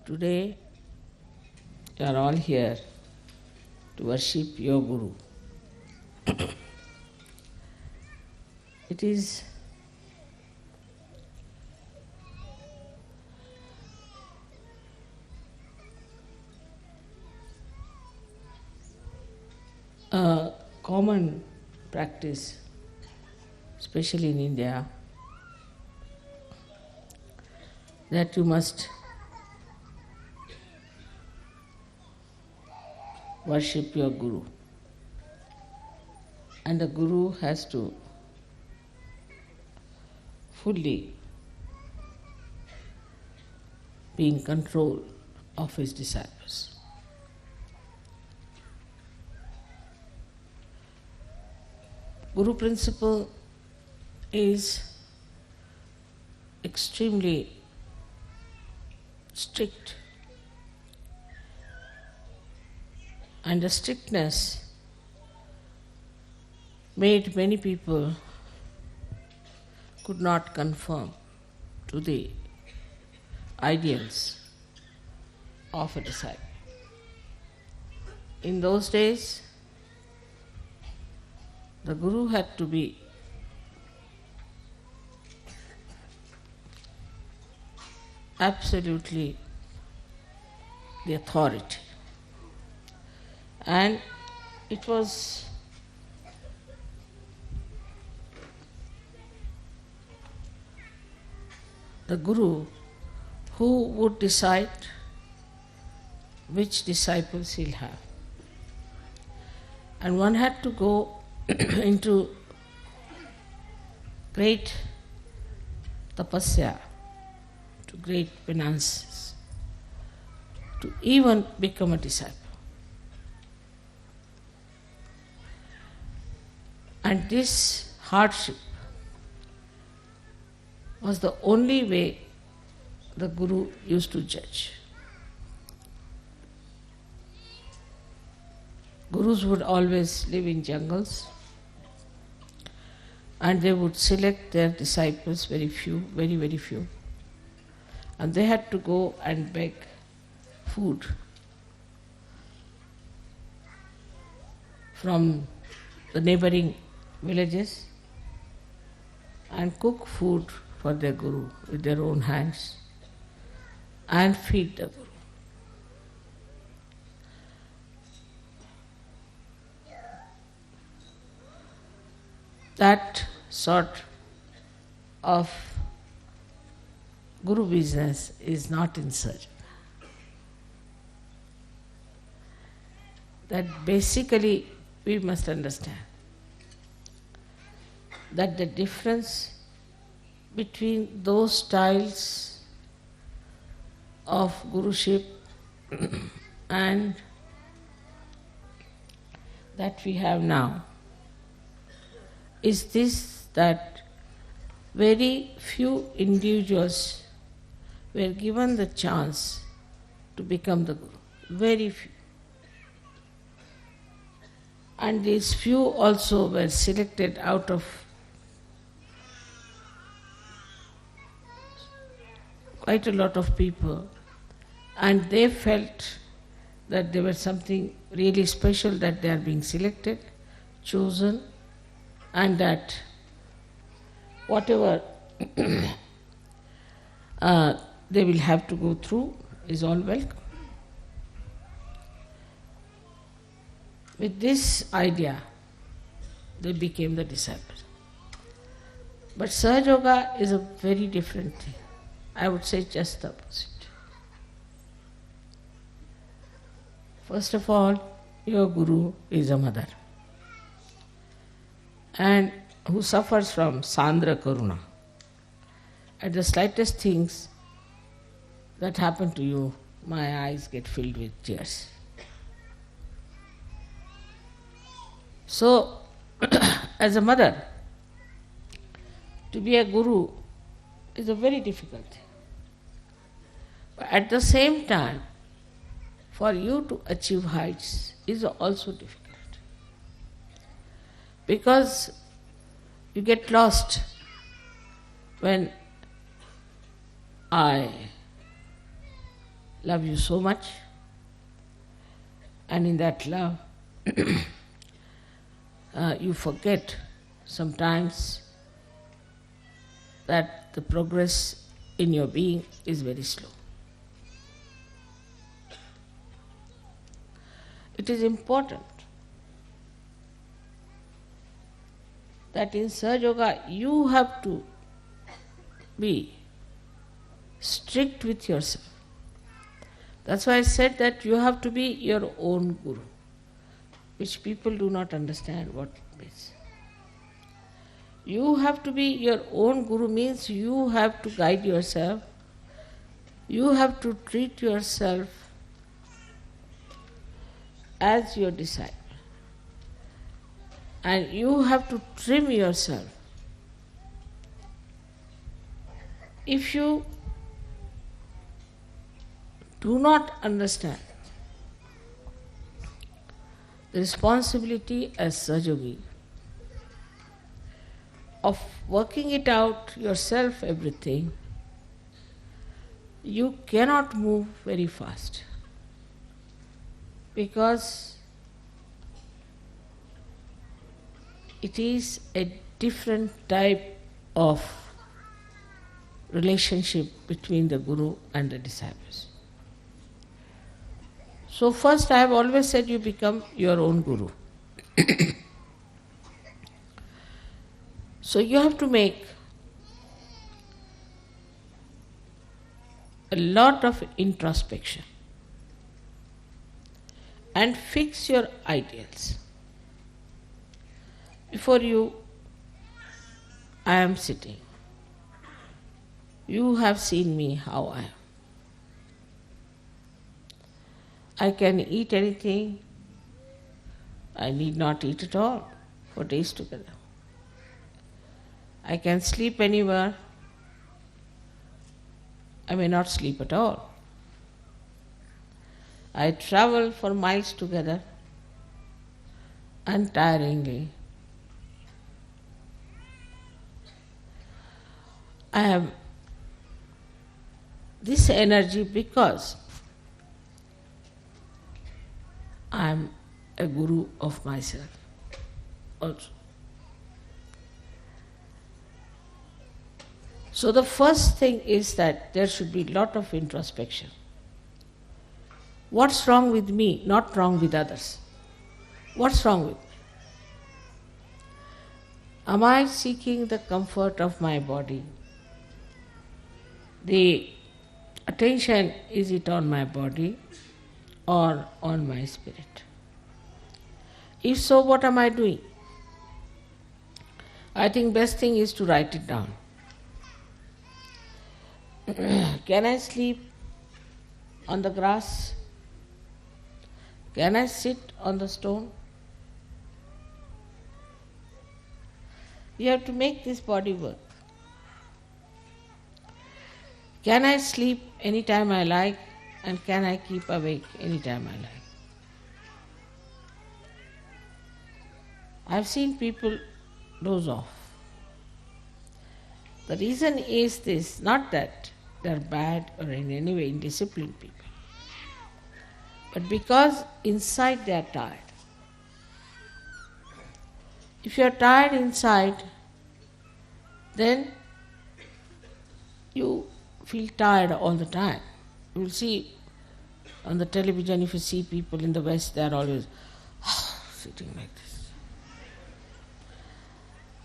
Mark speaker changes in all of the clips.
Speaker 1: Today, you are all here to worship your Guru. It is a common practice, especially in India, that you must worship your Guru. And the Guru has to fully be in control of his disciples. Guru principle is extremely strict, and the strictness made many people could not conform to the ideals of a disciple. In those days, the Guru had to be absolutely the authority. And it was the Guru who would decide which disciples he'll have. And one had to go into great tapasya, to great penances, to even become a disciple. And this hardship was the only way the Guru used to judge. Gurus would always live in jungles, and they would select their disciples, very few, very, very few. And they had to go and beg food from the neighboring villages and cook food for their Guru with their own hands and feed the Guru. That sort of Guru business is not in search. That basically we must understand that the difference between those styles of Guruship and that we have now is this, that very few individuals were given the chance to become the Guru. Very few. And these few also were selected out of quite a lot of people, and they felt that there was something really special, that they are being selected, chosen, and that whatever they will have to go through is all welcome. With this idea, they became the disciples. But Sahaja Yoga is a very different thing. I would say just the opposite. First of all, your Guru is a mother, and who suffers from Sandra Karuna. At the slightest things that happen to you, my eyes get filled with tears. So, as a mother, to be a Guru is a very difficult thing. But at the same time, for you to achieve heights is also difficult. Because you get lost when I love you so much, and in that love you forget sometimes that the progress in your being is very slow. It is important that in Sahaja Yoga you have to be strict with yourself. That's why I said that you have to be your own guru, which people do not understand what it means. You have to be your own guru means you have to guide yourself, you have to treat yourself as your disciple, and you have to trim yourself. If you do not understand the responsibility as Sahajogi of working it out yourself, everything, you cannot move very fast, because it is a different type of relationship between the Guru and the disciples. So first, I have always said you become your own Guru. So you have to make a lot of introspection and fix your ideals. Before you, I am sitting. You have seen me how I am. I can eat anything. I need not eat at all for days together. I can sleep anywhere. I may not sleep at all. I travel for miles together untiringly. I have this energy because I am a guru of myself also. So the first thing is that there should be a lot of introspection. What's wrong with me, not wrong with others? What's wrong with me? Am I seeking the comfort of my body? The attention, is it on my body or on my spirit? If so, what am I doing? I think best thing is to write it down. Can I sleep on the grass? Can I sit on the stone? You have to make this body work. Can I sleep anytime I like, and can I keep awake anytime I like? I've seen people doze off. The reason is this, not that they're bad or in any way indisciplined people, but because inside they're tired. If you're tired inside, then you feel tired all the time. You will see on the television, if you see people in the West, they are always sitting like this.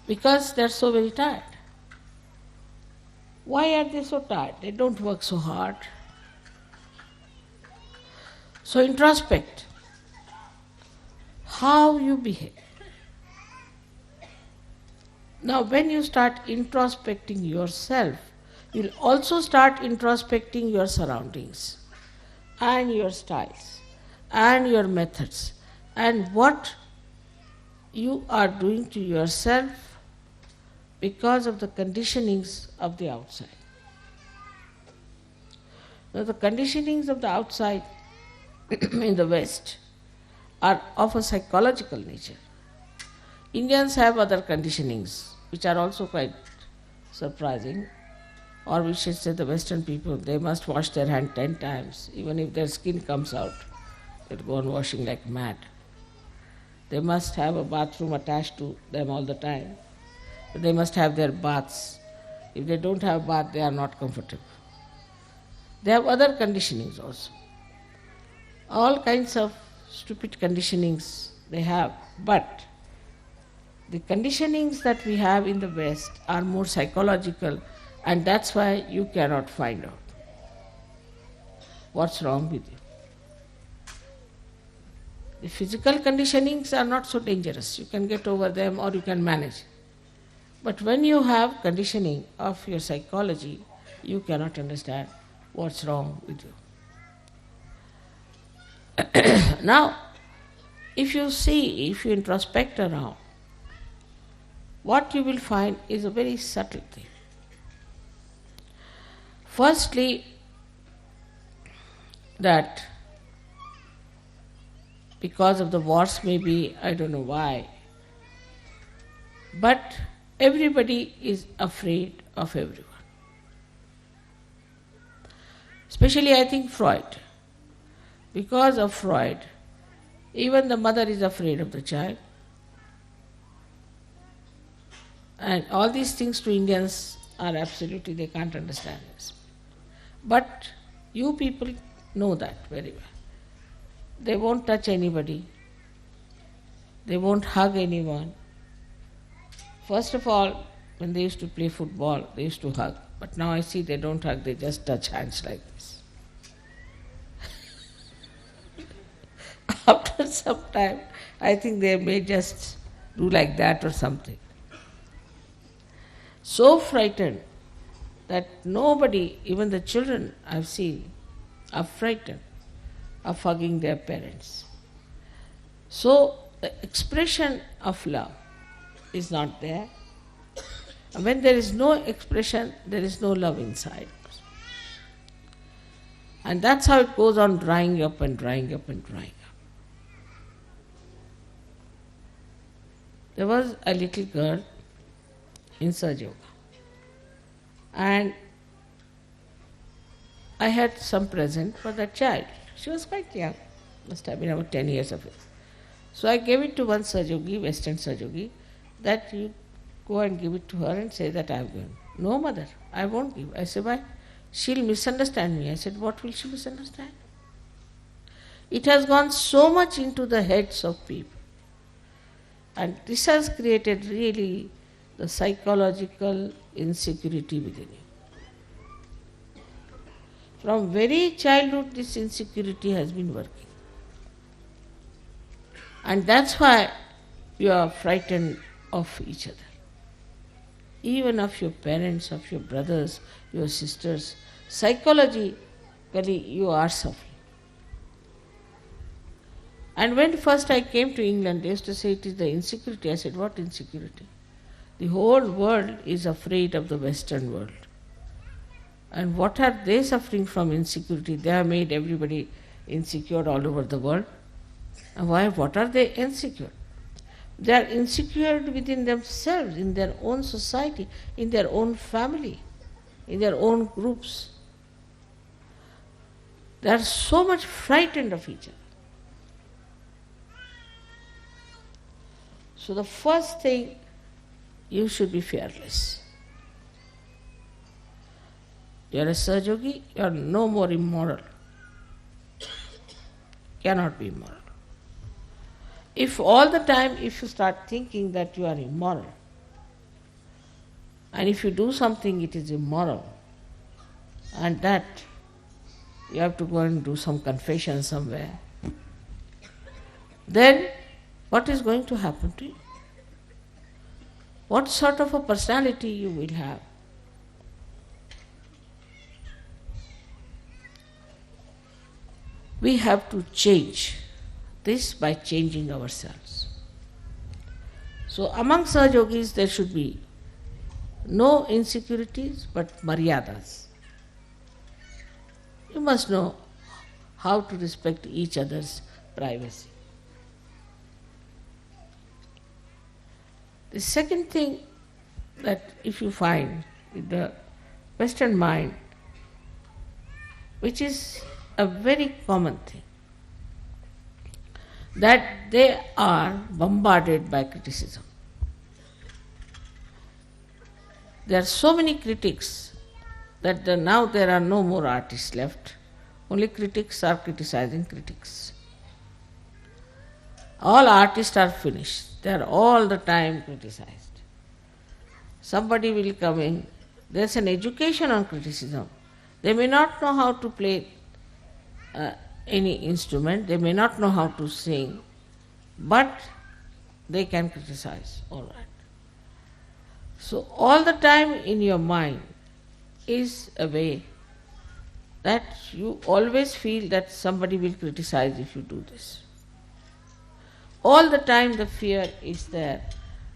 Speaker 1: Because they are so very tired. Why are they so tired? They don't work so hard. So introspect how you behave. Now when you start introspecting yourself, you'll also start introspecting your surroundings and your styles and your methods and what you are doing to yourself because of the conditionings of the outside. Now the conditionings of the outside in the West are of a psychological nature. Indians have other conditionings which are also quite surprising. or we should say the Western people, they must wash their hand 10 times. Even if their skin comes out, they'll go on washing like mad. They must have a bathroom attached to them all the time. They must have their baths. If they don't have bath, they are not comfortable. They have other conditionings also. All kinds of stupid conditionings they have. But the conditionings that we have in the West are more psychological, and that's why you cannot find out what's wrong with you. The physical conditionings are not so dangerous. You can get over them or you can manage. But when you have conditioning of your psychology, you cannot understand what's wrong with you. Now, if you introspect around, what you will find is a very subtle thing. Firstly, that because of the wars maybe, I don't know why, but everybody is afraid of everyone. Especially I think Freud. Because of Freud, even the mother is afraid of the child. And all these things to Indians are absolutely, they can't understand this. But you people know that very well. They won't touch anybody. They won't hug anyone. First of all, when they used to play football, they used to hug. But now I see they don't hug, they just touch hands like this. After some time, I think they may just do like that or something. So frightened that nobody, even the children I've seen, are frightened of hugging their parents. So the expression of love is not there. And when there is no expression, there is no love inside. And that's how it goes on drying up and drying up and drying up. There was a little girl in Sahaja Yoga. And I had some present for that child. She was quite young, must have been about 10 years of age. So I gave it to one Sahaja, Western Sahaja, that you go and give it to her and say that I have given. No, mother, I won't give. I said, why? She'll misunderstand me. I said, what will she misunderstand? It has gone so much into the heads of people. And this has created really the psychological insecurity within you. From very childhood, this insecurity has been working. And that's why you are frightened of each other. Even of your parents, of your brothers, your sisters. Psychologically, you are suffering. And when first I came to England, they used to say it is the insecurity. I said, what insecurity? The whole world is afraid of the Western world. And what are they suffering from insecurity? They have made everybody insecure all over the world. And why? What are they insecure? They are insecure within themselves, in their own society, in their own family, in their own groups. They are so much frightened of each other. So the first thing, you should be fearless. You are a Sahaja, you are no more immoral. Cannot be immoral. If all the time, if you start thinking that you are immoral, and if you do something it is immoral, and that you have to go and do some confession somewhere, then what is going to happen to you? What sort of a personality you will have? We have to change this by changing ourselves. So among Sahajogis there should be no insecurities but maryadas. You must know how to respect each other's privacy. The second thing that if you find with the Western mind, which is a very common thing, that they are bombarded by criticism. There are so many critics that now there are no more artists left. Only critics are criticizing critics. All artists are finished. They are all the time criticized. Somebody will come in. There's an education on criticism. They may not know how to play any instrument. They may not know how to sing. But they can criticize. All right. So all the time in your mind is a way that you always feel that somebody will criticize if you do this. All the time the fear is there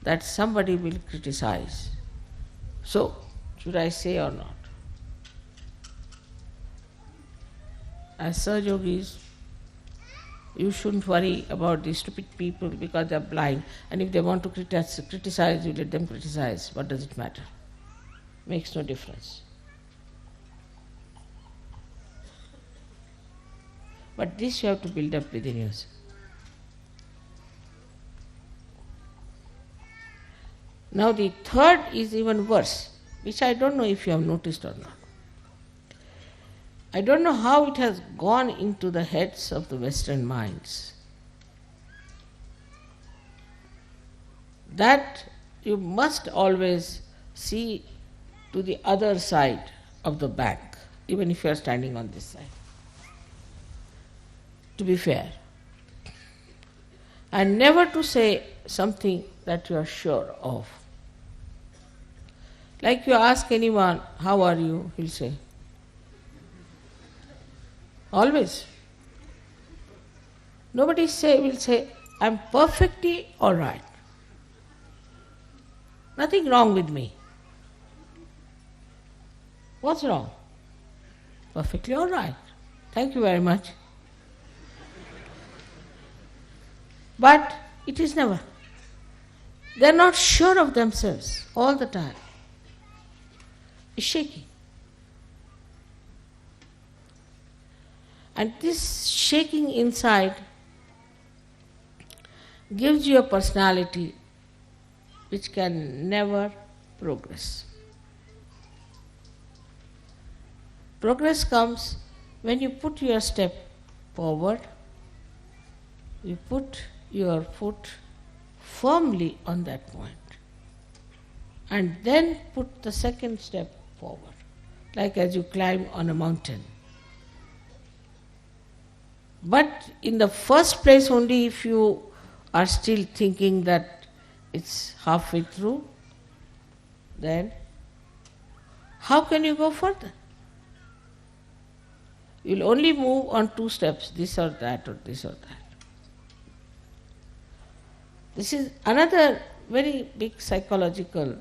Speaker 1: that somebody will criticize. So, should I say or not? As Sahaj Yogis, you shouldn't worry about these stupid people because they are blind, and if they want to criticize, you let them criticize. What does it matter? Makes no difference. But this you have to build up within yourself. Now the third is even worse, which I don't know if you have noticed or not. I don't know how it has gone into the heads of the Western minds that you must always see to the other side of the bank, even if you are standing on this side, to be fair, and never to say something that you are sure of. Like you ask anyone, how are you? He'll say, always. Nobody will say, I'm perfectly all right. Nothing wrong with me. What's wrong? Perfectly all right. Thank you very much. But it is never. They are not sure of themselves all the time. It's shaking. And this shaking inside gives you a personality which can never progress. Progress comes when you put your step forward, you put your foot firmly on that point, and then put the second step forward, like as you climb on a mountain. But in the first place, only if you are still thinking that it's halfway through, then how can you go further? You'll only move on two steps, this or that or this or that. This is another very big psychological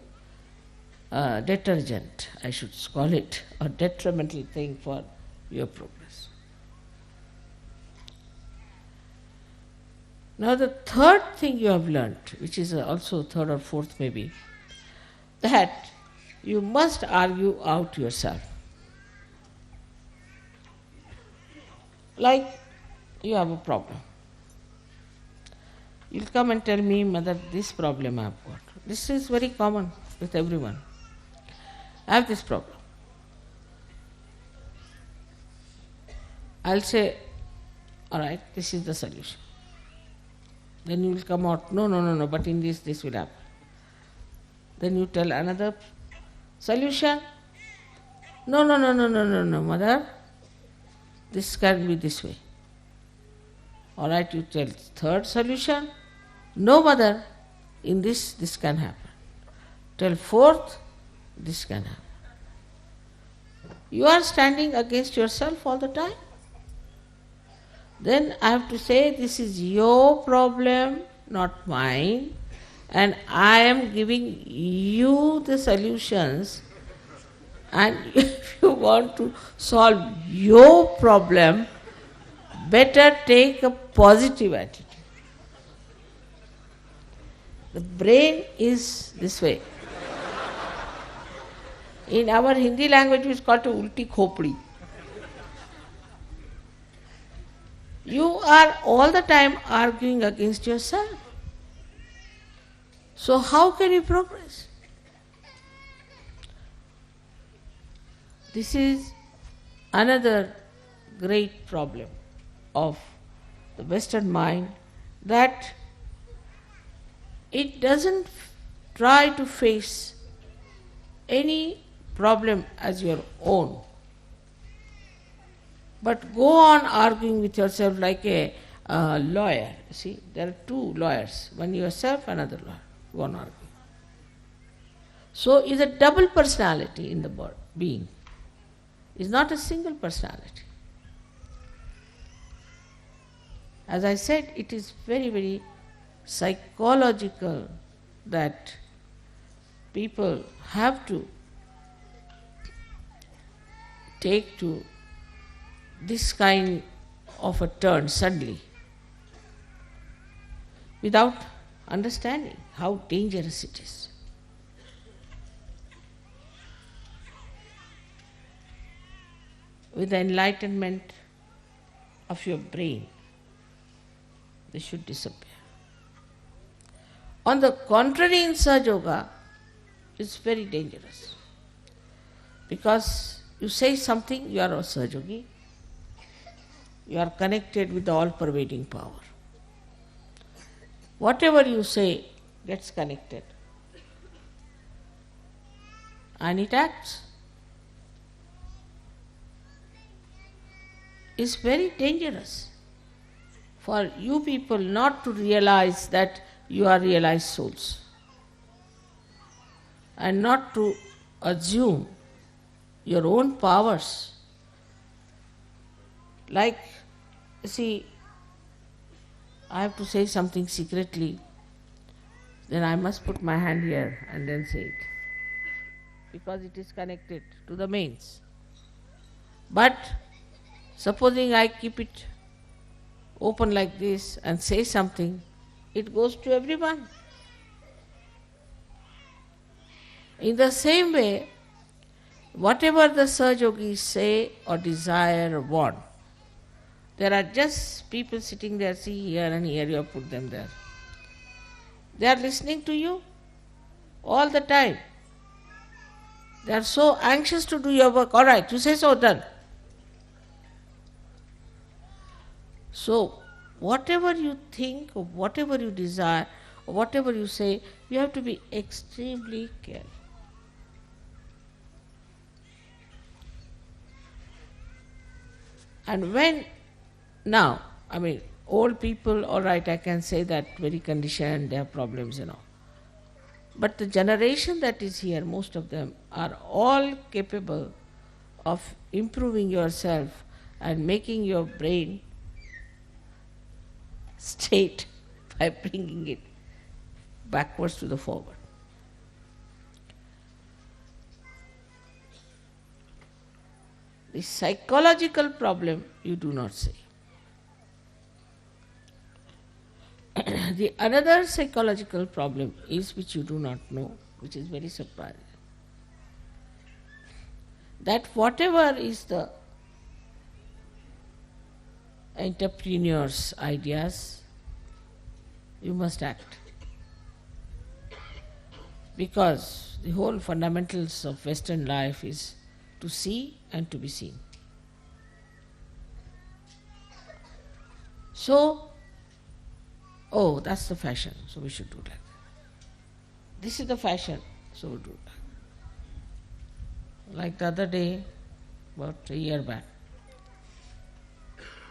Speaker 1: detergent, I should call it, or detrimental thing for your progress. Now the third thing you have learnt, which is also third or fourth maybe, that you must argue out yourself. Like you have a problem. You'll come and tell me, Mother, this problem I have got. This is very common with everyone. I have this problem. I'll say, all right, this is the solution. Then you will come out, no, but in this will happen. Then you tell another solution. No, Mother, this can be this way. All right, you tell third solution. No, Mother, in this can happen. Tell fourth, this can happen. You are standing against yourself all the time. Then I have to say, this is your problem, not mine, and I am giving you the solutions, and if you want to solve your problem, better take a positive attitude. The brain is this way. In our Hindi language it is called ulti khopdi. You are all the time arguing against yourself. So how can you progress? This is another great problem of the Western mind, that it doesn't try to face any problem as your own, but go on arguing with yourself like a lawyer. See, there are two lawyers, one yourself, another lawyer. Go on arguing. So is a double personality in the being. It's not a single personality. As I said, it is very, very psychological that people have to take to this kind of a turn suddenly without understanding how dangerous it is. With the enlightenment of your brain, they should disappear. On the contrary, in Sahaja Yoga, it's very dangerous. Because you say something, you are a Sahaja Yogi. You are connected with the all-pervading power. Whatever you say gets connected. And it acts. It's very dangerous for you people not to realize that you are realized souls, and not to assume your own powers. Like, see, I have to say something secretly, then I must put my hand here and then say it, because it is connected to the mains. But supposing I keep it open like this and say something, it goes to everyone. In the same way, whatever the Sahaja Yogis say or desire or want, there are just people sitting there, see here and here, you have put them there. They are listening to you all the time. They are so anxious to do your work. All right, you say so, done. So, whatever you think or whatever you desire or whatever you say, you have to be extremely careful. And when, now, old people, all right, I can say that very conditioned, they have problems, But the generation that is here, most of them are all capable of improving yourself and making your brain straight by bringing it backwards to the forward. The psychological problem you do not say. The another psychological problem is, which you do not know, which is very surprising, that whatever is the entrepreneur's ideas, you must act. Because the whole fundamentals of Western life is to see and to be seen. So, oh, that's the fashion, so we should do that. This is the fashion, so we'll do that. Like the other day, about a year back,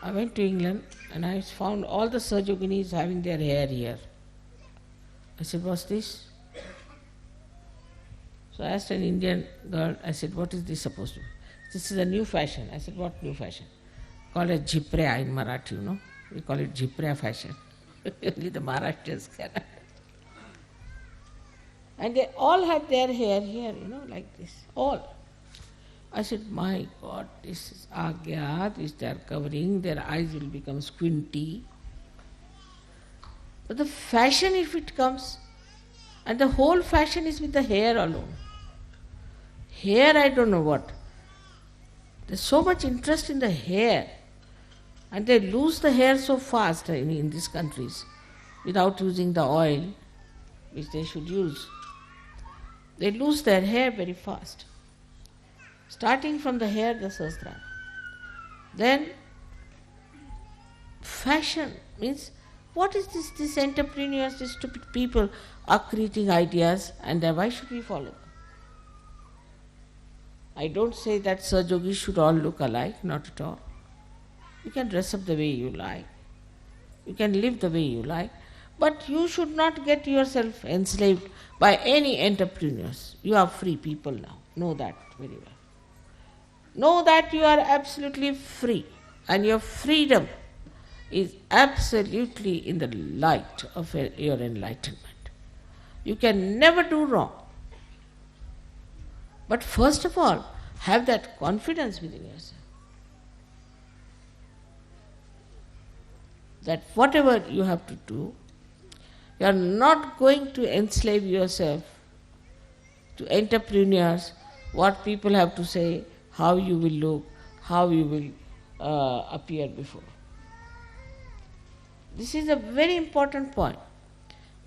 Speaker 1: I went to England and I found all the Sahaja Yoginis having their hair here. I said, what's this? So I asked an Indian girl, I said, what is this supposed to be? This is a new fashion. I said, what new fashion? Called it Jiprea in Marathi, We call it Jiprea fashion. Only the Maharashtrians can. And they all had their hair here, like this. All. I said, my God, this is Agya, this they are covering, their eyes will become squinty. But the fashion, if it comes, and the whole fashion is with the hair alone. Hair, I don't know what. There's so much interest in the hair. And they lose the hair so fast in these countries without using the oil which they should use. They lose their hair very fast. Starting from the hair, the sahasrara. Then fashion means, what is this? These entrepreneurs, these stupid people are creating ideas, and why should we follow them? I don't say that Sahajogis should all look alike, not at all. You can dress up the way you like. You can live the way you like. But you should not get yourself enslaved by any entrepreneurs. You are free people now. Know that very well. Know that you are absolutely free. And your freedom is absolutely in the light of your enlightenment. You can never do wrong. But first of all, have that confidence within yourself. That whatever you have to do, you are not going to enslave yourself to entrepreneurs, what people have to say, how you will look, how you will appear before. This is a very important point,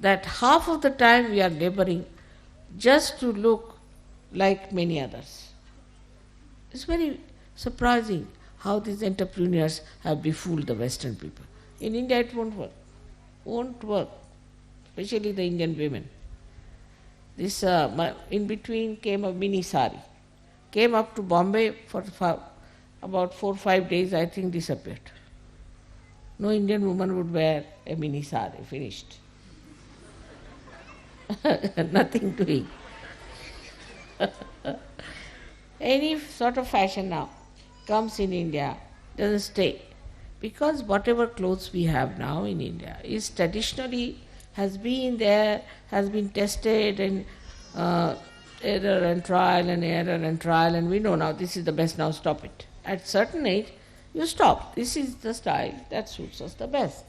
Speaker 1: that half of the time we are laboring just to look like many others. It's very surprising how these entrepreneurs have befooled the Western people. In India it won't work. Won't work. Especially the Indian women. This in between came a mini sari. Came up to Bombay for about 4 or 5 days, I think disappeared. No Indian woman would wear a mini sari, finished. Nothing doing. Any sort of fashion now comes in India, doesn't stay. Because whatever clothes we have now in India is traditionally has been there, has been tested and error and trial and error and trial, and we know now this is the best, now stop it. At certain age, you stop. This is the style that suits us the best.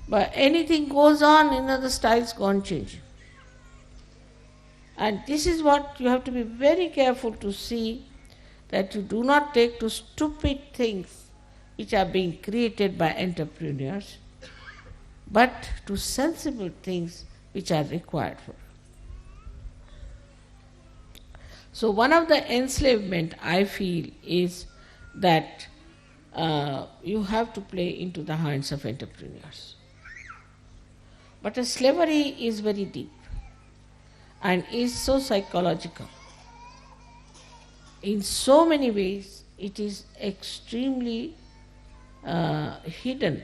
Speaker 1: But anything goes on, the styles go on changing. And this is what you have to be very careful to see, that you do not take to stupid things which are being created by entrepreneurs, but to sensible things which are required for. So one of the enslavement I feel is that you have to play into the hands of entrepreneurs. But the slavery is very deep and is so psychological. In so many ways, it is extremely hidden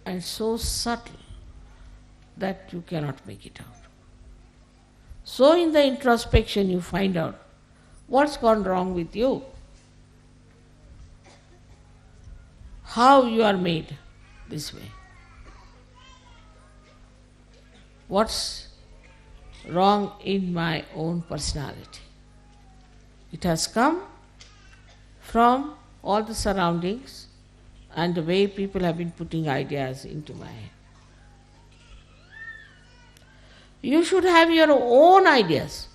Speaker 1: and so subtle that you cannot make it out. So in the introspection you find out what's gone wrong with you, how you are made this way, what's wrong in my own personality. It has come from all the surroundings and the way people have been putting ideas into my head. You should have your own ideas.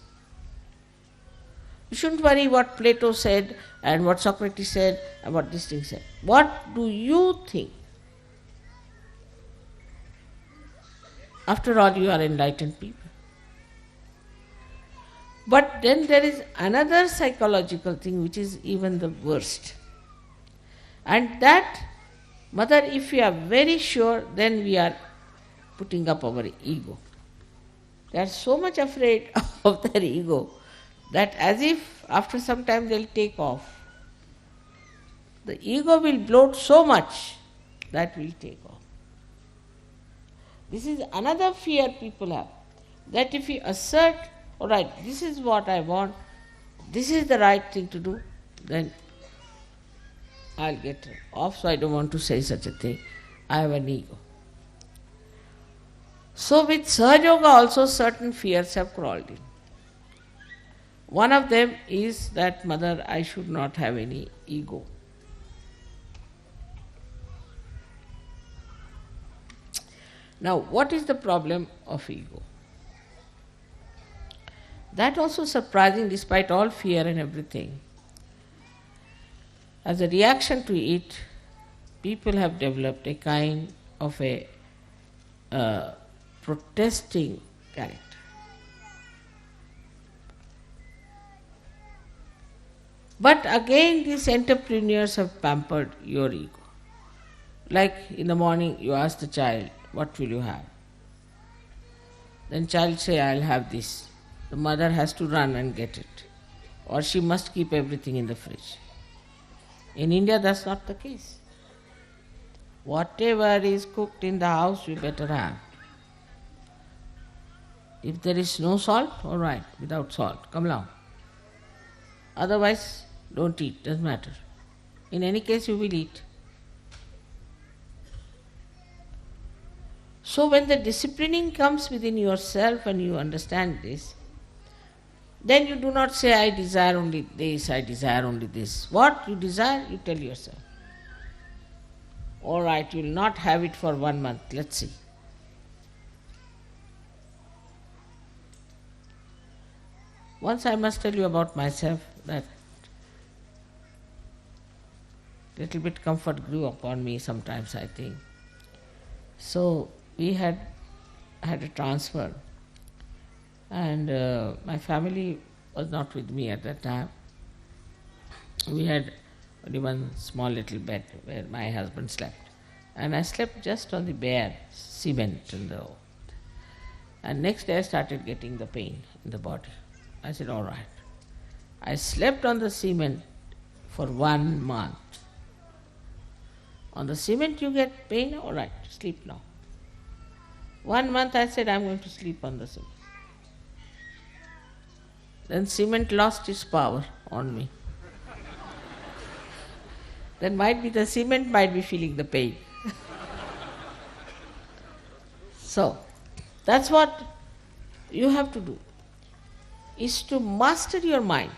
Speaker 1: You shouldn't worry what Plato said and what Socrates said and what this thing said. What do you think? After all, you are enlightened people. But then there is another psychological thing which is even the worst. And that, Mother, if we are very sure, then we are putting up our ego. They are so much afraid of their ego that as if after some time they will take off. The ego will bloat so much that will take off. This is another fear people have, that if you assert, all right, this is what I want, this is the right thing to do, then I'll get off, so I don't want to say such a thing. I have an ego. So with Sahaja Yoga also certain fears have crawled in. One of them is that, Mother, I should not have any ego. Now, what is the problem of ego? That also surprising despite all fear and everything. As a reaction to it, people have developed a kind of a protesting character. But again, these entrepreneurs have pampered your ego. Like in the morning, you ask the child, "What will you have?" Then child say, "I'll have this." The mother has to run and get it, or she must keep everything in the fridge. In India, that's not the case. Whatever is cooked in the house, you better have. If there is no salt, all right, without salt, come along. Otherwise, don't eat, doesn't matter. In any case, you will eat. So when the disciplining comes within yourself and you understand this, then you do not say, "I desire only this, I desire only this." What you desire, you tell yourself. All right, you will not have it for 1 month, let's see. Once I must tell you about myself that little bit comfort grew upon me sometimes, I think. So we had a transfer, and my family was not with me at that time. We had only one small little bed where my husband slept, and I slept just on the bare cement in the. And next day I started getting the pain in the body. I said, all right. I slept on the cement for 1 month. On the cement you get pain, all right, sleep now. 1 month I said, I'm going to sleep on the cement. Then cement lost its power on me. Then might be the cement might be feeling the pain. So, that's what you have to do, is to master your mind.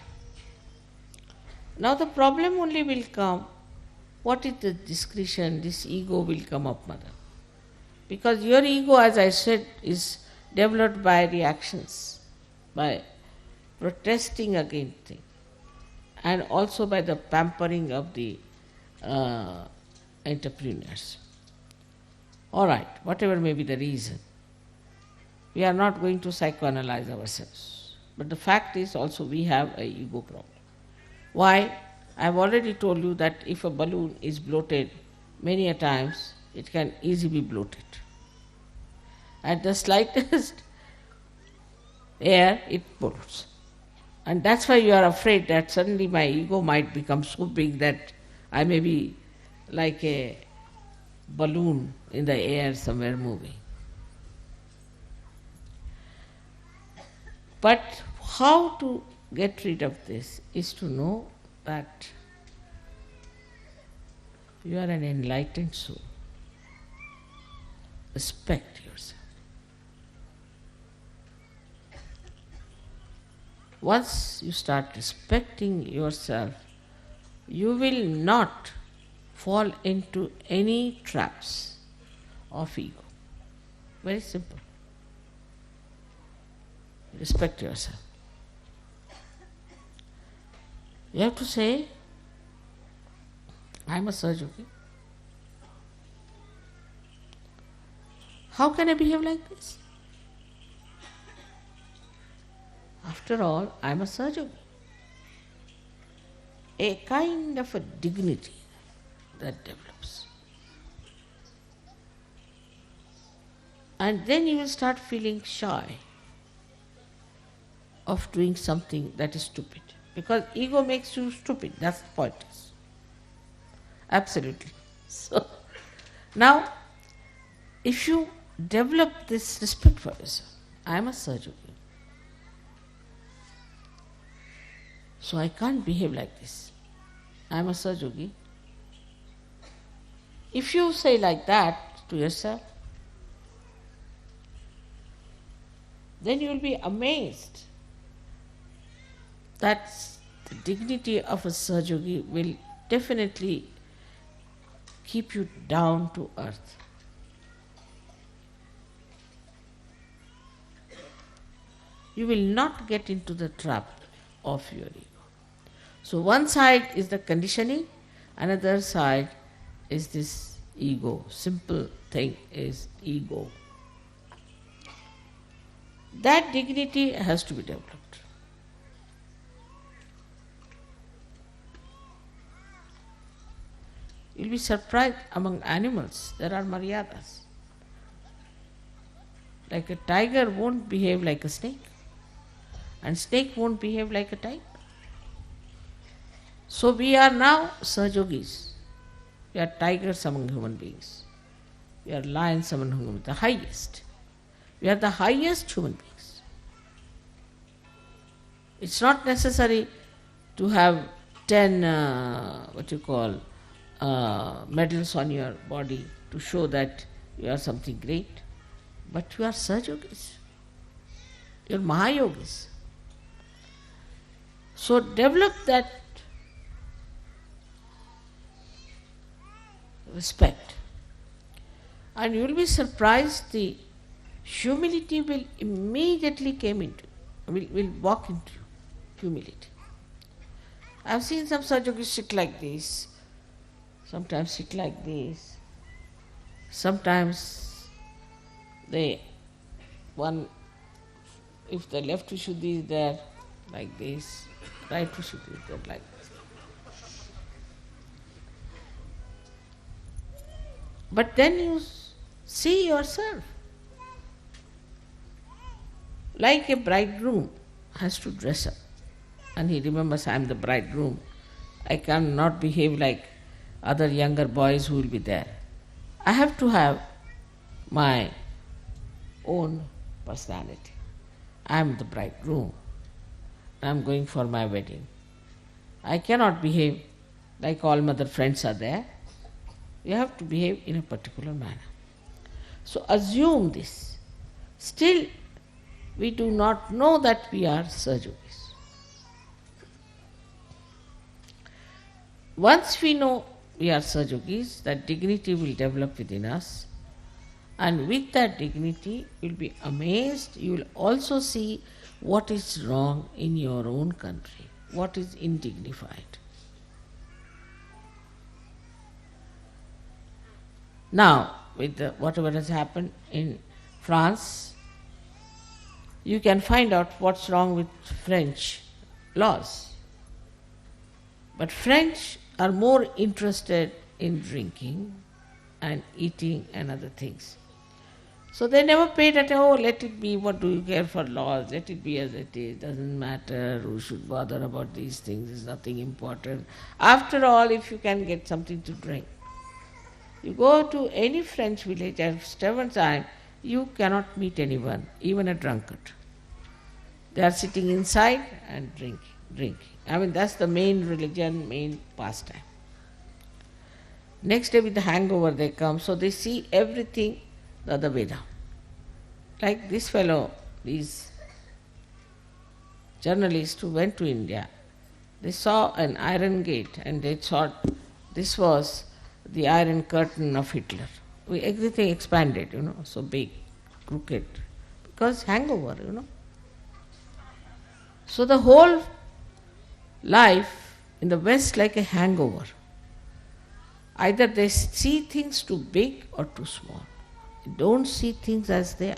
Speaker 1: Now the problem only will come, what is the discretion, this ego will come up, mother. Because your ego, as I said, is developed by reactions, by protesting against things, and also by the pampering of the entrepreneurs. All right, whatever may be the reason, we are not going to psychoanalyze ourselves. But the fact is also we have an ego problem. Why? I have already told you that if a balloon is bloated many a times, it can easily be bloated. At the slightest air, it bloats. And that's why you are afraid that suddenly my ego might become so big that I may be like a balloon in the air somewhere moving. But how to get rid of this is to know that you are an enlightened soul. Respect yourself. Once you start respecting yourself, you will not fall into any traps of ego. Very simple. Respect yourself. You have to say, I am a Sahajogi. How can I behave like this? After all, I am a Sahajogi. A kind of a dignity that develops. And then you will start feeling shy of doing something that is stupid. Because ego makes you stupid, that's the point. Absolutely. So, now, if you develop this respect for yourself, I am a Sahajogi, so I can't behave like this. I am a Sahajogi. If you say like that to yourself, then you will be amazed that the dignity of a Sahajogi will definitely keep you down to earth. you will not get into the trap of your ego. So one side is the conditioning, another side is this ego. Simple thing is ego. That dignity has to be developed. You'll be surprised, among animals there are maryadas. Like a tiger won't behave like a snake, and snake won't behave like a tiger. So we are now Sahajogis. We are tigers among human beings. We are lions among human beings, the highest. We are the highest human beings. It's not necessary to have 10 medals on your body to show that you are something great. But you are Sahajogis. You are Mahayogis. So develop that respect. And you will be surprised, the humility will immediately will walk into you. Humility. I have seen some Sahajogis sit like this, sometimes sit like this, sometimes if the left Vishuddhi is there, like this, right Vishuddhi is there, like this. But then you see yourself. Like a bridegroom has to dress up, and he remembers, I am the bridegroom. I cannot behave like other younger boys who will be there. I have to have my own personality. I am the bridegroom. I am going for my wedding. I cannot behave like all my other friends are there. You have to behave in a particular manner. So assume this. Still, we do not know that we are Sahajogis. Once we know we are Sahajogis, that dignity will develop within us. And with that dignity, you will be amazed. You will also see what is wrong in your own country, what is indignified. Now, with whatever has happened in France, you can find out what's wrong with French laws. But French are more interested in drinking and eating and other things. So they never paid attention, let it be, what do you care for laws, let it be as it is, doesn't matter, who should bother about these things, it's nothing important. After all, if you can get something to drink. You go to any French village at seven time, you cannot meet anyone, even a drunkard. They are sitting inside and drinking. I mean, that's the main religion, main pastime. Next day with the hangover they come, so they see everything the other way down. Like this fellow, these journalists who went to India, they saw an iron gate and they thought this was the iron curtain of Hitler. Everything expanded, so big, crooked, because hangover, So the whole life in the West like a hangover. Either they see things too big or too small. They don't see things as they are.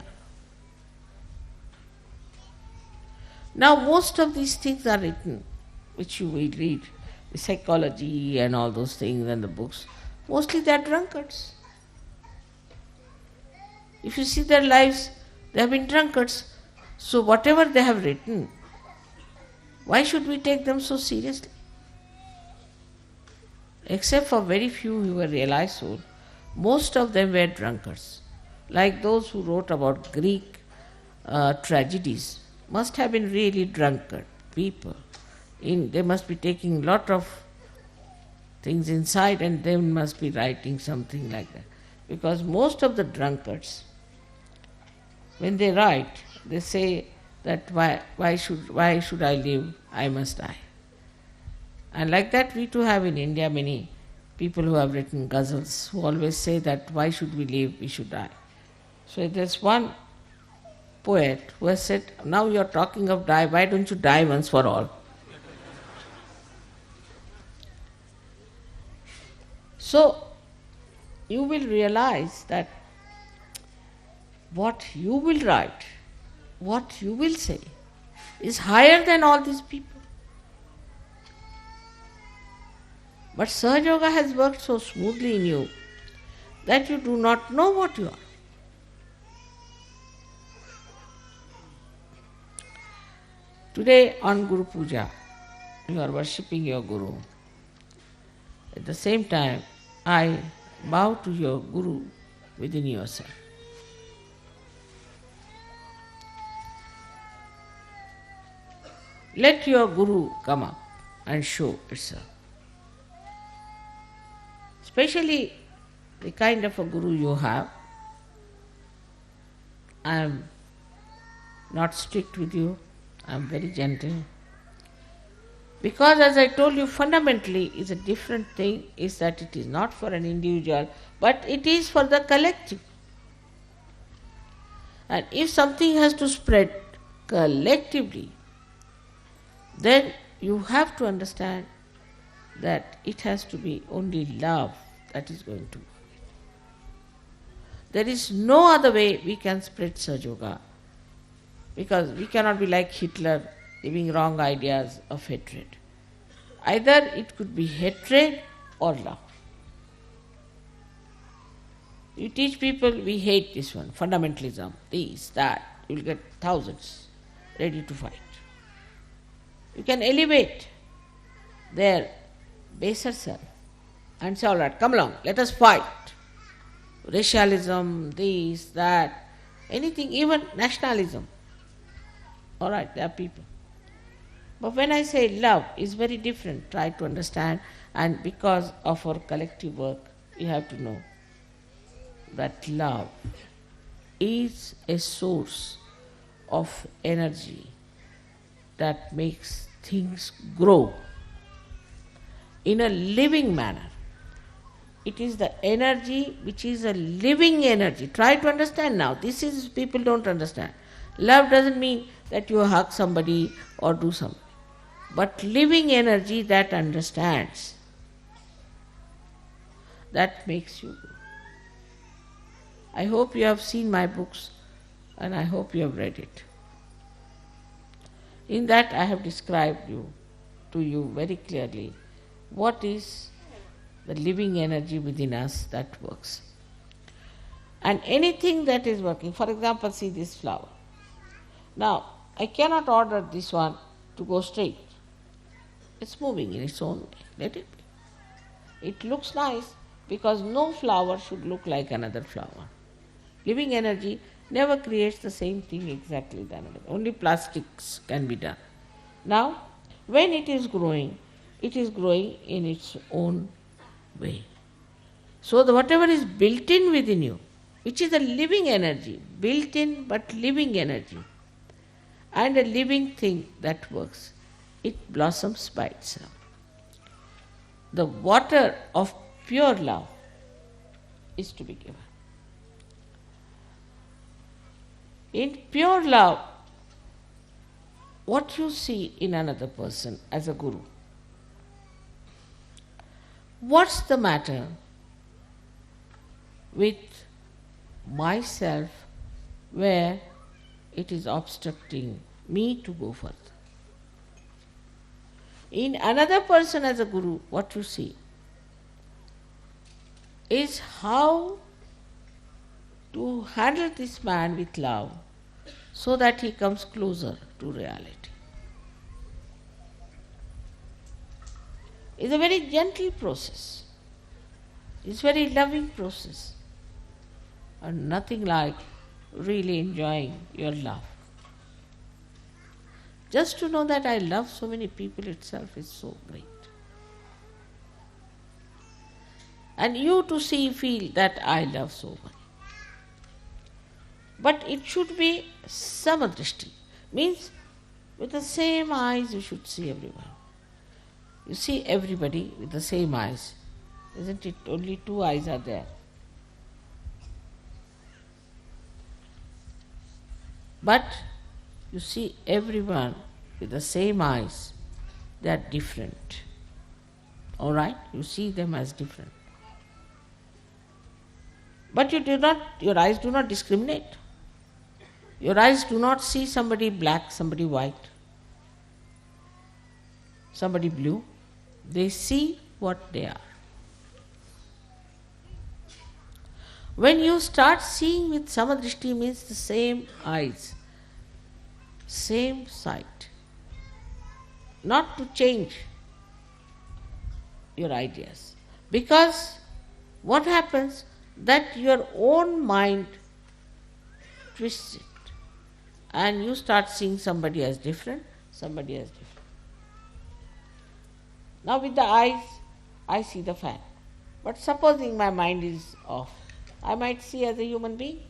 Speaker 1: Now most of these things are written, which you will read, the psychology and all those things and the books. Mostly they are drunkards. If you see their lives, they have been drunkards. So whatever they have written, why should we take them so seriously? Except for very few who were realized souls, most of them were drunkards. Like those who wrote about Greek tragedies, must have been really drunkard people. They must be taking lot of things inside and they must be writing something like that. Because most of the drunkards, when they write, they say that why should I live? I must die. And like that we too have in India many people who have written ghazals who always say that why should we live, we should die. So there's one poet who has said, now you are talking of die, why don't you die once for all? So, you will realize that what you will write, what you will say, is higher than all these people. But Sahaja Yoga has worked so smoothly in you that you do not know what you are. Today on Guru Puja, you are worshipping your Guru. At the same time, I bow to your Guru within yourself. Let your Guru come up and show itself. Especially the kind of a Guru you have. I am not strict with you, I am very gentle. Because as I told you, fundamentally is a different thing, is that it is not for an individual, but it is for the collective. And if something has to spread collectively, then you have to understand that it has to be only love that is going to work. There is no other way we can spread Sahaja Yoga, because we cannot be like Hitler, giving wrong ideas of hatred. Either it could be hatred or love. You teach people, we hate this one, fundamentalism, this, that, you will get thousands ready to fight. You can elevate their baser self and say, all right, come along, let us fight. Racialism, this, that, anything, even nationalism. All right, there are people. But when I say love, is very different. Try to understand, and because of our collective work, you have to know that love is a source of energy that makes things grow in a living manner. It is the energy which is a living energy. Try to understand now. This is, people don't understand. Love doesn't mean that you hug somebody or do something, but living energy that understands, that makes you grow. I hope you have seen my books and I hope you have read it. In that I have described to you very clearly what is the living energy within us that works. And anything that is working, for example, see this flower. Now, I cannot order this one to go straight. It's moving in its own way. Let it be. It looks nice because no flower should look like another flower. Living energy never creates the same thing exactly than another. Only plastics can be done. Now, when it is growing in its own way. So whatever is built in within you, which is a living energy, built in but living energy, and a living thing that works, it blossoms by itself. The water of pure love is to be given. In pure love, what you see in another person as a guru, what's the matter with myself where it is obstructing me to go further? In another person as a guru, what you see is how to handle this man with love so that he comes closer to reality. It's a very gentle process. It's a very loving process. And nothing like really enjoying your love. Just to know that I love so many people itself is so great. And you to feel that I love so much. But it should be samadrishti. Means with the same eyes you should see everyone. You see everybody with the same eyes. Isn't it? Only two eyes are there. But you see everyone with the same eyes, they are different. All right? You see them as different. But your eyes do not discriminate. Your eyes do not see somebody black, somebody white, somebody blue. They see what they are. When you start seeing with samadrishti, means the same eyes, same sight, not to change your ideas. Because what happens, that your own mind twists it and you start seeing somebody as different, somebody as different. Now with the eyes, I see the fan. But supposing my mind is off, I might see as a human being.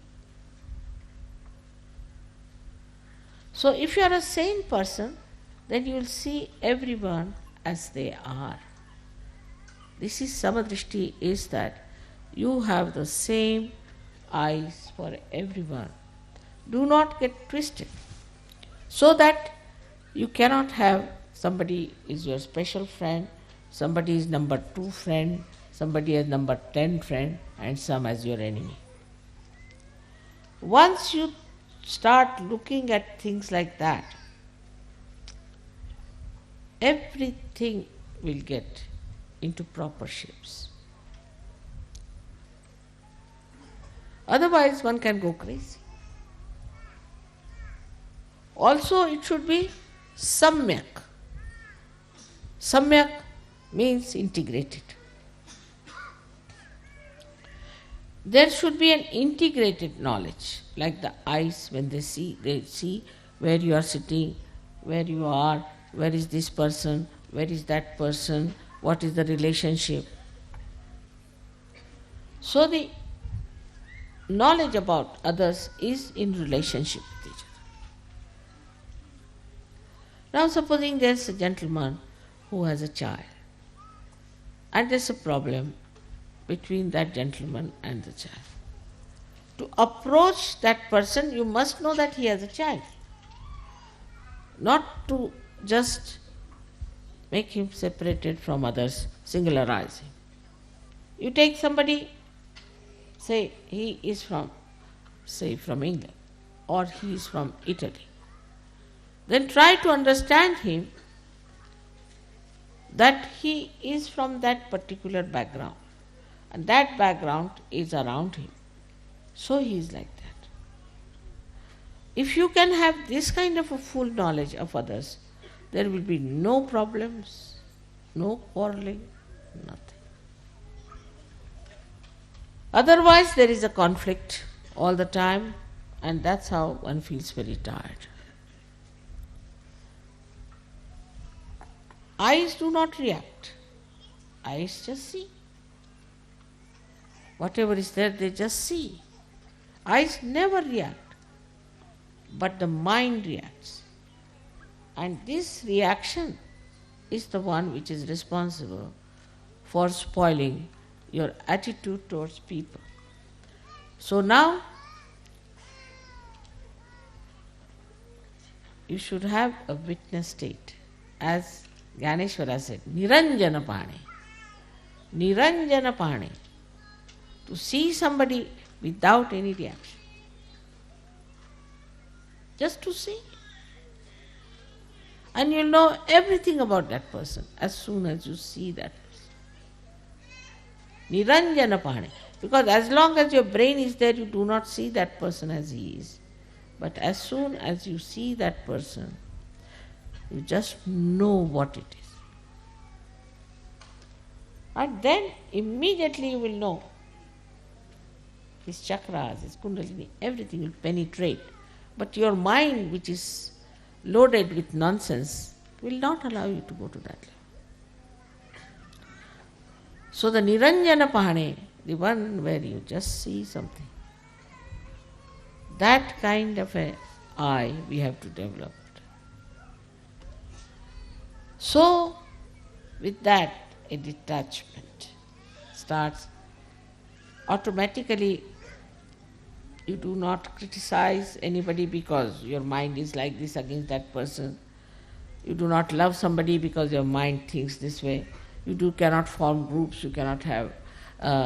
Speaker 1: So if you are a sane person, then you will see everyone as they are. This is samadrishti, is that you have the same eyes for everyone. Do not get twisted. So that you cannot have somebody is your special friend, somebody is number 2 friend, somebody is number 10 friend, and some as your enemy. Once you start looking at things like that, everything will get into proper shapes. Otherwise, one can go crazy. Also, it should be samyak. Samyak means integrated. There should be an integrated knowledge, like the eyes when they see where you are sitting, where you are, where is this person, where is that person, what is the relationship. So the knowledge about others is in relationship with each other. Now supposing there's a gentleman who has a child, and there's a problem between that gentleman and the child. To approach that person, you must know that he has a child. Not to just make him separated from others, singularize him. You take somebody, say he is from England, or he is from Italy. Then try to understand him that he is from that particular background, and that background is around him. So he is like that. If you can have this kind of a full knowledge of others, there will be no problems, no quarreling, nothing. Otherwise there is a conflict all the time, and that's how one feels very tired. Eyes do not react. Eyes just see. Whatever is there, they just see. Eyes never react, but the mind reacts. And this reaction is the one which is responsible for spoiling your attitude towards people. So now, you should have a witness state. As Gyaneshwara said, Niranjana Pane. Niranjana Pane. To see somebody without any reaction. Just to see. And you'll know everything about that person as soon as you see that person. Niranjana Pane. Because as long as your brain is there, you do not see that person as he is. But as soon as you see that person, you just know what it is. And then immediately you will know his chakras, his kundalini, everything will penetrate. But your mind, which is loaded with nonsense, will not allow you to go to that level. So the Niranjana Pahane, the one where you just see something, that kind of an eye we have to develop. So, with that, a detachment starts. Automatically, You do not criticize anybody because your mind is like this against that person. You do not love somebody because your mind thinks this way. Cannot form groups, you cannot have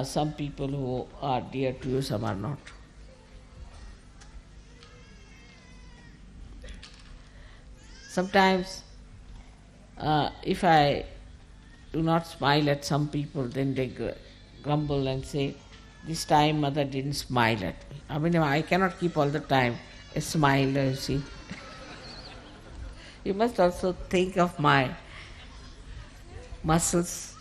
Speaker 1: some people who are dear to you, some are not. Sometimes if I do not smile at some people, then they grumble and say, this time mother didn't smile at me. I mean, I cannot keep all the time a smile, you see. You must also think of my muscles.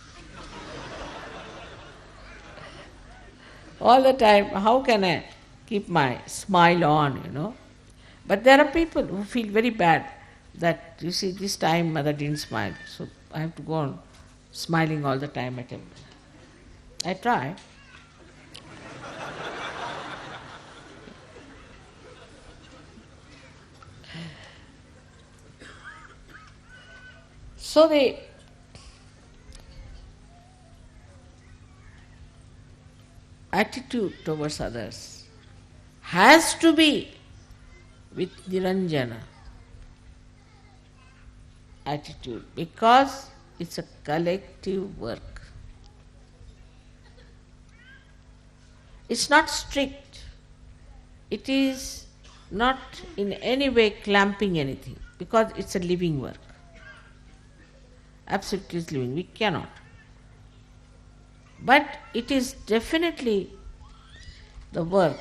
Speaker 1: All the time, how can I keep my smile on? But there are people who feel very bad that, you see, this time mother didn't smile, so I have to go on smiling all the time at him. I try. So the attitude towards others has to be with Niranjana attitude, because it's a collective work. It's not strict. It is not in any way clamping anything, because it's a living work. Absolutely is living. We cannot. But it is definitely the work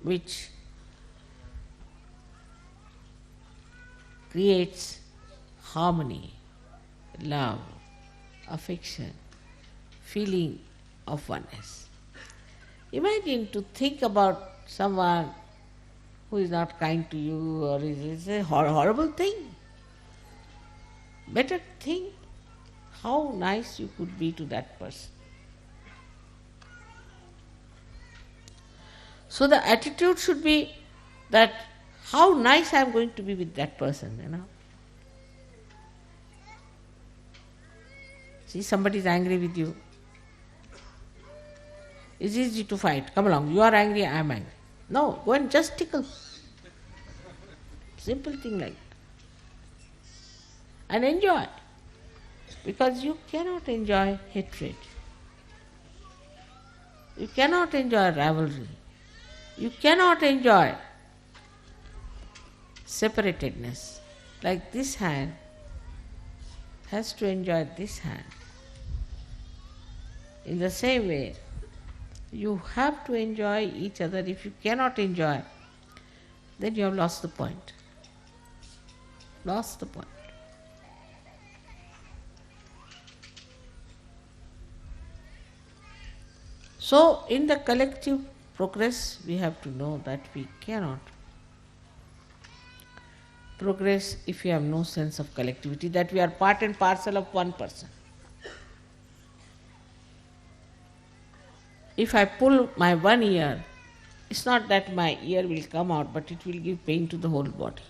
Speaker 1: which creates harmony, love, affection, feeling of oneness. Imagine to think about someone who is not kind to you, or is a horrible thing. Better think how nice you could be to that person. So the attitude should be that how nice I am going to be with that person, See, somebody is angry with you. It's easy to fight. Come along, you are angry, I am angry. No, go and just tickle. Simple thing like that. And enjoy. Because you cannot enjoy hatred. You cannot enjoy rivalry. You cannot enjoy separatedness. Like this hand has to enjoy this hand. In the same way, you have to enjoy each other. If you cannot enjoy, then you have lost the point. Lost the point. So, in the collective progress, we have to know that we cannot progress if we have no sense of collectivity, that we are part and parcel of one person. If I pull my one ear, it's not that my ear will come out, but it will give pain to the whole body.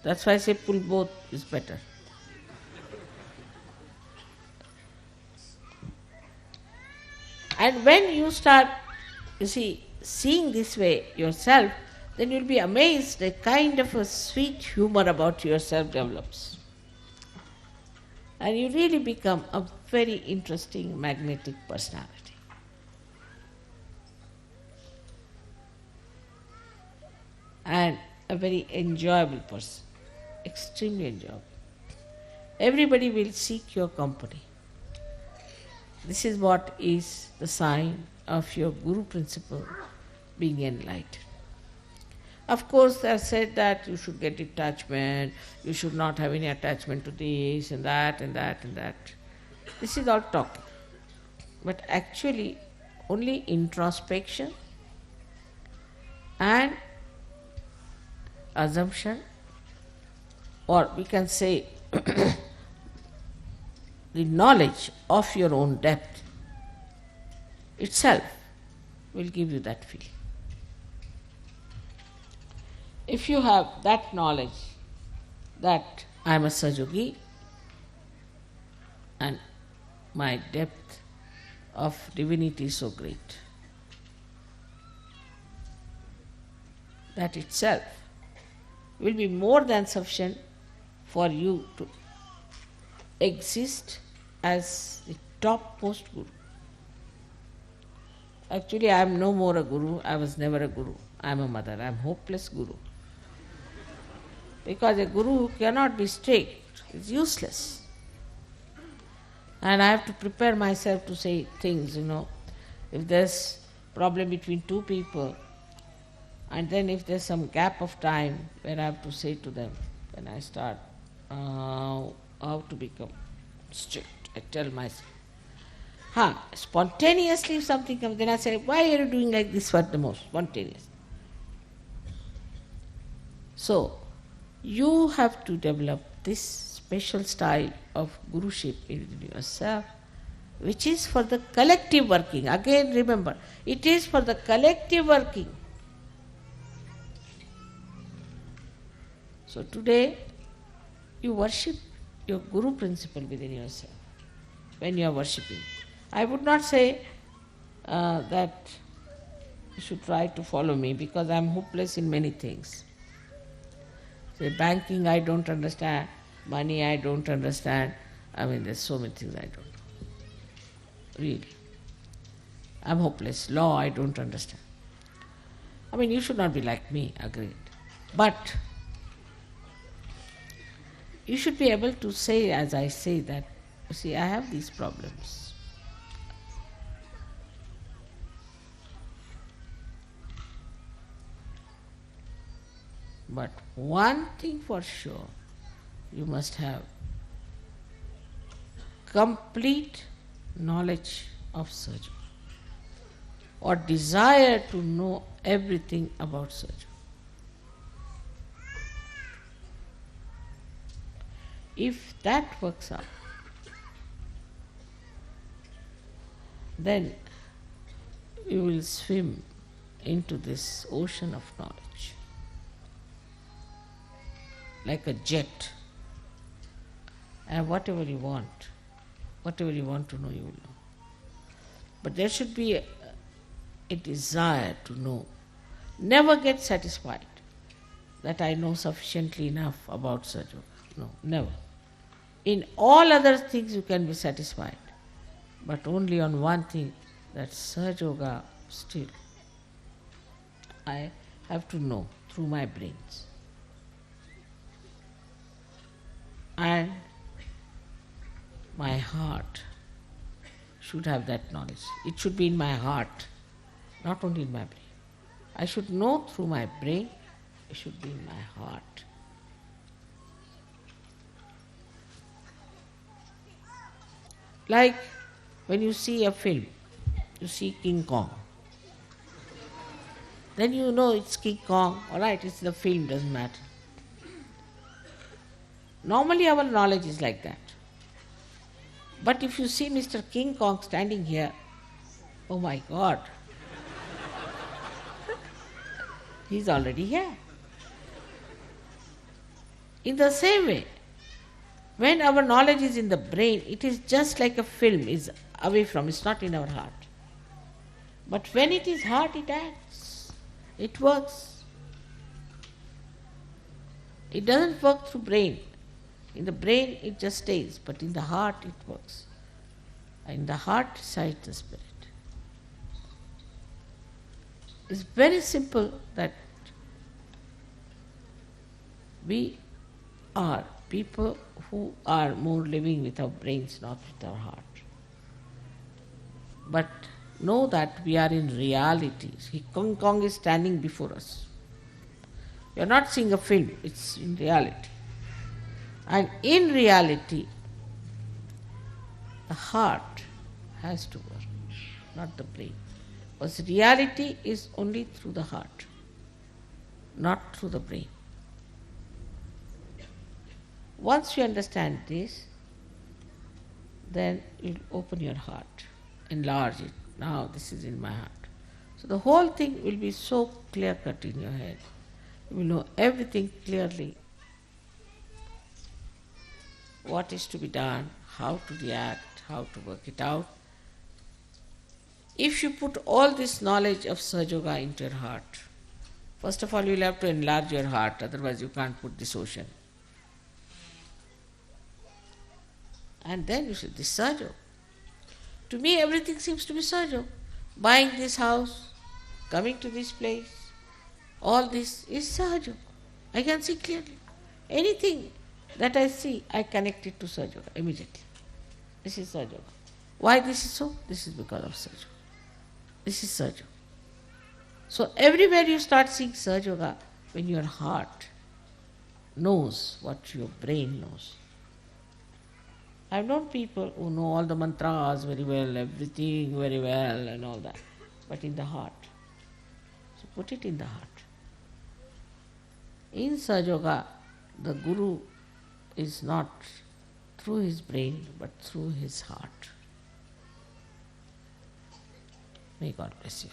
Speaker 1: That's why I say pull both is better. And when you start, seeing this way yourself, then you'll be amazed, a kind of a sweet humor about yourself develops. And you really become a very interesting, magnetic personality. And a very enjoyable person, extremely enjoyable. Everybody will seek your company. This is what is the sign of your Guru principle being enlightened. Of course, they have said that you should get detachment, you should not have any attachment to this and that and that and that. This is all talking. But actually, only introspection and assumption, or we can say the knowledge of your own depth itself will give you that feeling. If you have that knowledge that I am a Sajogi and my depth of divinity is so great, that itself will be more than sufficient for you to exist as the topmost guru. Actually, I am no more a guru. I was never a guru. I am a mother. I am hopeless guru. Because a guru who cannot be strict is useless. And I have to prepare myself to say things, If there's problem between two people, and then if there's some gap of time where I have to say to them, then I start how to become strict. I tell myself. Spontaneously if something comes, then I say, why are you doing like this for the most? Spontaneous. So, you have to develop this special style of guruship in yourself, which is for the collective working. Again, remember, it is for the collective working. So today, you worship your guru principle within yourself when you are worshipping. I would not say that you should try to follow me because I am hopeless in many things. Say banking I don't understand, money I don't understand. There's so many things I don't know. Really. I'm hopeless. Law I don't understand. You should not be like me, agreed. But you should be able to say, as I say, that, I have these problems. But one thing for sure, you must have complete knowledge of surgery or desire to know everything about surgery. If that works out, then you will swim into this ocean of knowledge like a jet, and whatever you want to know, you will know. But there should be a desire to know. Never get satisfied that I know sufficiently enough about surgery. No, never. In all other things you can be satisfied, but only on one thing, that Sahaja Yoga still I have to know through my brains. And my heart should have that knowledge. It should be in my heart, not only in my brain. I should know through my brain, it should be in my heart. Like when you see a film, you see King Kong. Then you know it's King Kong, alright, it's the film, doesn't matter. Normally our knowledge is like that. But if you see Mr. King Kong standing here, oh my God, he's already here. In the same way, when our knowledge is in the brain, it is just like a film is away from, it's not in our heart. But when it is heart, it acts, it works. It doesn't work through brain. In the brain it just stays, but in the heart it works. In the heart resides the spirit. It's very simple that we are people who are more living with our brains, not with our heart. But know that we are in reality. See, King Kong is standing before us. You are not seeing a film, it's in reality. And in reality, the heart has to work, not the brain. Because reality is only through the heart, not through the brain. Once you understand this, then you'll open your heart, enlarge it. Now this is in my heart. So the whole thing will be so clear-cut in your head. You will know everything clearly. What is to be done, how to react, how to work it out. If you put all this knowledge of Sahaja Yoga into your heart, First of all, you will have to enlarge your heart, otherwise you can't put this ocean. And then you say, this Sahaja. To me, everything seems to be Sahaja. Buying this house, coming to this place, all this is Sahaja. I can see clearly. Anything that I see, I connect it to Sahaja immediately. This is Sahaja. Why this is so? This is because of Sahaja. This is Sahaja. So everywhere you start seeing Sahaja when your heart knows what your brain knows. I've known people who know all the mantras very well, everything very well and all that, but in the heart. So put it in the heart. In Sahaja, the Guru is not through his brain but through his heart. May God bless you.